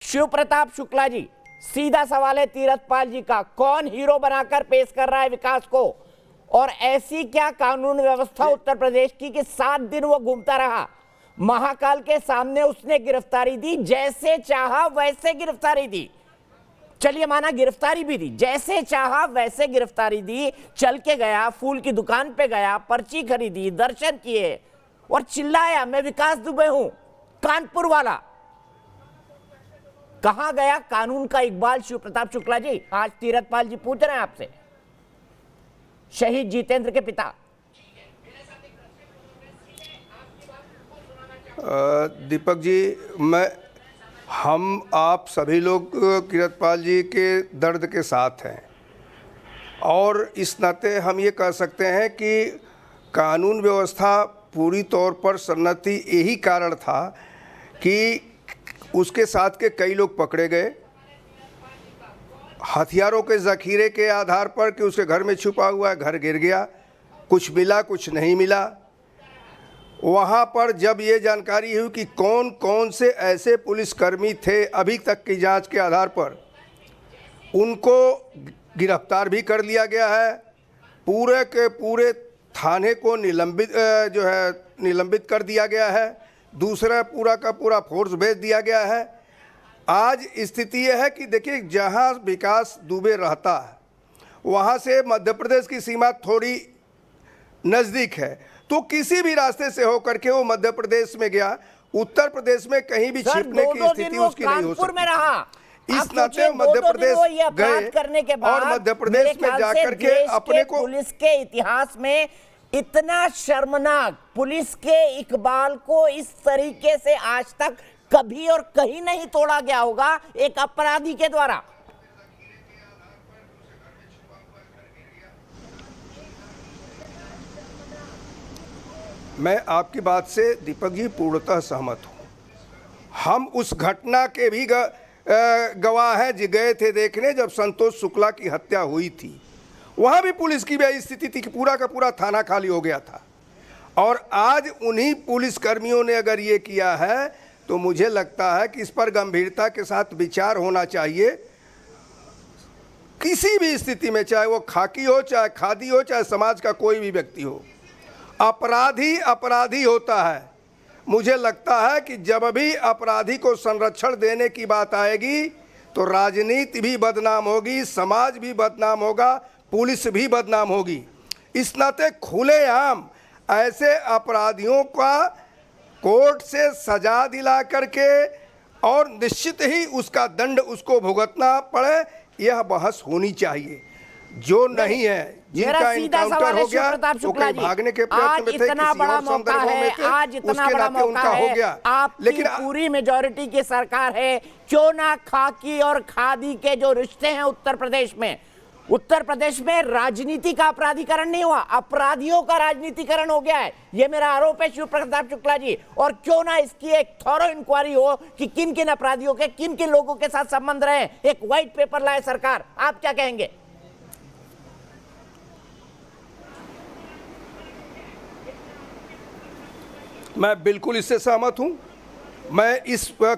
शिव प्रताप शुक्ला जी, सीधा सवाल है तीरथपाल जी का, कौन हीरो बनाकर पेश कर रहा है विकास को? और ऐसी क्या कानून व्यवस्था उत्तर प्रदेश की कि 7 दिन वो घूमता रहा, महाकाल के सामने उसने गिरफ्तारी दी, जैसे चाहा वैसे गिरफ्तारी दी। चलिए माना गिरफ्तारी भी दी, जैसे चाहा वैसे गिरफ्तारी दी, चल के गया, फूल की दुकान पे गया, पर्ची खरीदी, दर्शन किए और चिल्लाया मैं विकास दुबे हूं, कानपुर वाला। कहां गया कानून का इकबाल शिव प्रताप शुक्ला जी? आज तीरथपाल जी पूछ रहे हैं आपसे, शहीद जितेंद्र के पिता। दीपक जी, हम आप सभी लोग तीरथपाल जी के दर्द के साथ हैं और इस नाते हम ये कह सकते हैं कि कानून व्यवस्था पूरी तौर पर सन्नति यही कारण था कि उसके साथ के कई लोग पकड़े गए हथियारों के ज़ख़ीरे के आधार पर कि उसके घर में छुपा हुआ है, घर गिर गया, कुछ मिला कुछ नहीं मिला। वहाँ पर जब ये जानकारी हुई कि कौन कौन से ऐसे पुलिसकर्मी थे अभी तक की जांच के आधार पर, उनको गिरफ्तार भी कर लिया गया है, पूरे के पूरे थाने को निलंबित कर दिया गया है, दूसरा पूरा का पूरा फोर्स भेज दिया गया है। आज स्थिति यह है कि देखिए, जहाँ विकास दुबे रहता है वहाँ से मध्य प्रदेश की सीमा थोड़ी नज़दीक है, तो किसी भी रास्ते से होकर के वो मध्य प्रदेश में गया, उत्तर प्रदेश में कहीं भी छिपने की स्थिति उसकी नहीं हो सकती। इस नाते मध्य प्रदेश गए करने के बाद और मध्य प्रदेश में जाकर के अपने को, पुलिस के इतिहास में इतना शर्मनाक, पुलिस के इकबाल को इस तरीके से आज तक कभी और कहीं नहीं तोड़ा गया होगा एक अपराधी के द्वारा। मैं आपकी बात से दीपक जी पूर्णतः सहमत हूँ। हम उस घटना के भी गवाह हैं, जो गए थे देखने जब संतोष शुक्ला की हत्या हुई थी। वहाँ भी पुलिस की भी स्थिति थी कि पूरा का पूरा थाना खाली हो गया था। और आज उन्हीं पुलिसकर्मियों ने अगर ये किया है तो मुझे लगता है कि इस पर गंभीरता के साथ विचार होना चाहिए। किसी भी स्थिति में, चाहे वो खाकी हो, चाहे खादी हो, चाहे समाज का कोई भी व्यक्ति हो, अपराधी अपराधी होता है। मुझे लगता है कि जब भी अपराधी को संरक्षण देने की बात आएगी तो राजनीति भी बदनाम होगी, समाज भी बदनाम होगा, पुलिस भी बदनाम होगी। इस नाते खुलेआम ऐसे अपराधियों का कोर्ट से सजा दिला करके और निश्चित ही उसका दंड उसको भुगतना पड़े, यह बहस होनी चाहिए। जो नहीं है, जिनका इनकाउंटर हो गया वो कहीं भागने के प्रयत्न में थे, इतना बड़ा मौका है, आज इतना बड़ा मौका है, आपकी पूरी मेजॉरिटी की सरकार है, क्यों ना खाकी और खादी के जो रिश्ते हैं उत्तर प्रदेश में राजनीति का अपराधीकरण नहीं हुआ, अपराधियों का राजनीतिकरण हो गया है। ये मेरा आरोप है शिव प्रताप शुक्ला जी। और क्यों ना इसकी एक थॉरो इंक्वायरी हो कि किन किन अपराधियों के किन किन लोगों के साथ संबंध रहे। एक व्हाइट पेपर लाए सरकार, आप क्या कहेंगे? मैं बिल्कुल इससे सहमत हूं। मैं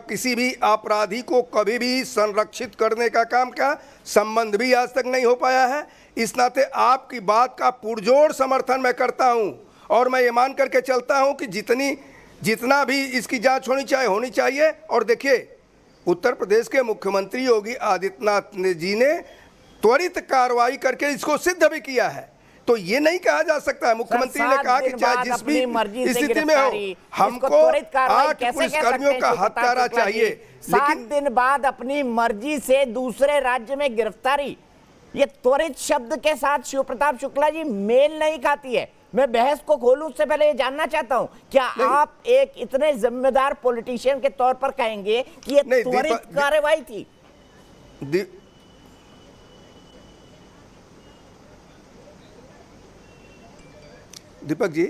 किसी भी अपराधी को कभी भी संरक्षित करने का काम का संबंध भी आज तक नहीं हो पाया है। इस नाते आपकी बात का पुरजोर समर्थन मैं करता हूं और मैं ये मान करके चलता हूं कि जितना भी इसकी जांच होनी चाहिए। और देखिए, उत्तर प्रदेश के मुख्यमंत्री योगी आदित्यनाथ जी ने त्वरित कार्रवाई करके इसको सिद्ध भी किया है। तो ये नहीं कहा जा सकता है, मुख्यमंत्री ने कहा कि चाहे जिस भी स्थिति में हो, हमको 8 पुलिसकर्मियों का हत्यारा चाहिए। 7 दिन बाद अपनी मर्जी से दूसरे राज्य में गिरफ्तारी, ये त्वरित शब्द के साथ शिव प्रताप शुक्ला जी मेल नहीं खाती है। मैं बहस को खोलूं उससे पहले ये जानना चाहता हूं, क्या आप एक इतने जिम्मेदार पॉलिटिशियन के तौर पर कहेंगे कि ये त्वरित कार्रवाई थी? दीपक जी,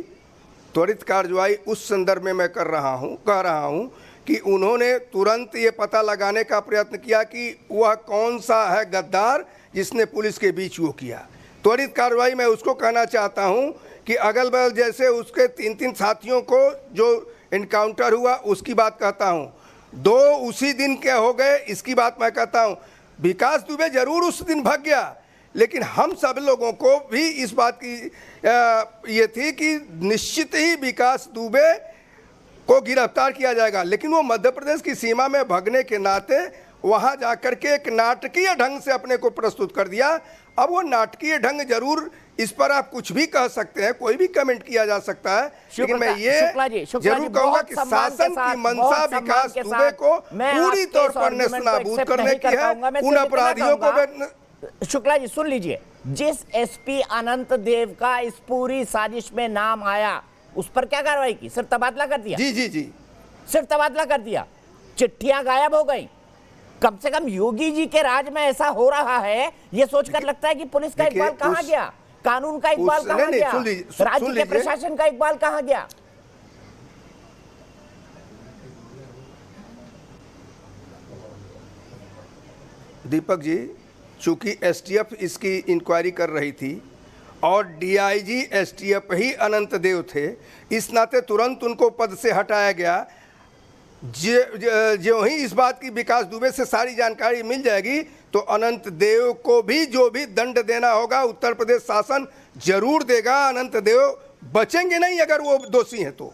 त्वरित कार्रवाई उस संदर्भ में मैं कह रहा हूं कि उन्होंने तुरंत ये पता लगाने का प्रयत्न किया कि वह कौन सा है गद्दार जिसने पुलिस के बीच वो किया। त्वरित कार्रवाई मैं उसको कहना चाहता हूं कि अगल बगल जैसे उसके 3 साथियों को जो इनकाउंटर हुआ उसकी बात कहता हूं। दो उसी दिन के हो गए, इसकी बात मैं कहता हूं। विकास दुबे जरूर उस दिन भाग गया, लेकिन हम सब लोगों को भी इस बात की ये थी कि निश्चित ही विकास दुबे को गिरफ्तार किया जाएगा। लेकिन वो मध्य प्रदेश की सीमा में भागने के नाते वहां जाकर के एक नाटकीय ढंग से अपने को प्रस्तुत कर दिया। अब वो नाटकीय ढंग जरूर, इस पर आप कुछ भी कह सकते हैं, कोई भी कमेंट किया जा सकता है, लेकिन मैं ये जरूर कहूंगा कि शासन की मंशा विकास दुबे को पूरी तौर पर नेस्तनाबूद करने की है। उन अपराधियों को शुक्ला जी सुन लीजिए, जिस एसपी अनंत देव का इस पूरी साजिश में नाम आया, उस पर क्या कार्रवाई की? सिर्फ तबादला कर दिया? जी जी जी, सिर्फ तबादला कर दिया, चिट्ठियां गायब हो गई। कम से कम योगी जी के राज में ऐसा हो रहा है, ये सोचकर लगता है कि पुलिस का इकबाल कहां गया, कानून का इकबाल कहां गया, राज्य के प्रशासन का इकबाल कहां गया? दीपक जी, चूंकि एसटीएफ इसकी इंक्वायरी कर रही थी और डीआईजी एसटीएफ ही अनंत देव थे, इस नाते तुरंत उनको पद से हटाया गया। जो ही इस बात की विकास दुबे से सारी जानकारी मिल जाएगी तो अनंत देव को भी जो भी दंड देना होगा उत्तर प्रदेश शासन जरूर देगा। अनंत देव बचेंगे नहीं अगर वो दोषी हैं तो।